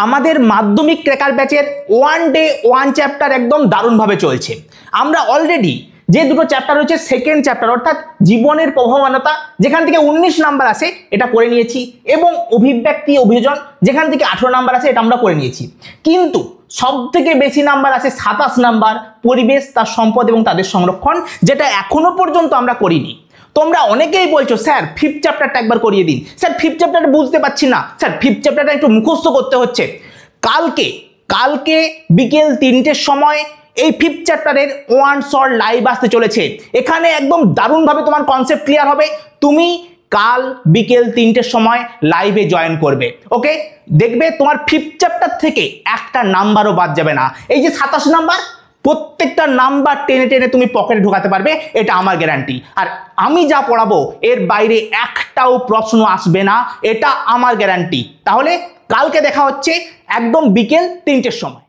আমাদের মাধ্যমিক ক্র্যাকার ব্যাচের ওয়ান ডে ওয়ান চ্যাপ্টার একদম দারুণভাবে চলছে। আমরা অলরেডি যে দুটো চ্যাপ্টার রয়েছে, সেকেন্ড চ্যাপ্টার অর্থাৎ জীবনের প্রভাবনতা, যেখান থেকে 19 নাম্বার আসে এটা করে নিয়েছি, এবং অভিব্যক্তি অভিযোজন যেখান থেকে 18 নাম্বার আসে এটা আমরা করে নিয়েছি। কিন্তু সব থেকে বেশি নাম্বার আছে 27 নাম্বার, পরিবেশ, তার সম্পদ এবং তাদের সংরক্ষণ, যেটা এখনো পর্যন্ত আমরা করিনি। তোমরা অনেকেই বলছো স্যার ফিফথ চ্যাপ্টারটা একবার করিয়ে দিন, স্যার ফিফথ চ্যাপ্টারটা বুঝতে পারছি না, স্যার ফিফথ চ্যাপ্টারটা একটু মুখস্থ করতে হচ্ছে। কালকে বিকেল 3টের সময় এই ফিফথ চ্যাপ্টারের ওয়ান শর্ট লাইভ আসতে চলেছে। এখানে একদম দারুণভাবে তোমার কনসেপ্ট ক্লিয়ার হবে। তুমি কাল বিকেল 3টের সময় লাইভে জয়েন করবে, ওকে? দেখবে তোমার ফিফথ চ্যাপ্টার থেকে একটা নাম্বারও বাদ যাবে না। এই যে 27 নাম্বার, প্রত্যেকটা নাম্বার টেনে টেনে তুমি পকেটে ঢোকাতে পারবে, এটা আমার গ্যারান্টি। আর আমি যা পড়াবো এর বাইরে একটাও প্রশ্ন আসবে না, এটা আমার গ্যারান্টি। তাহলে কালকে দেখা হচ্ছে একদম বিকেল 3টের সময়।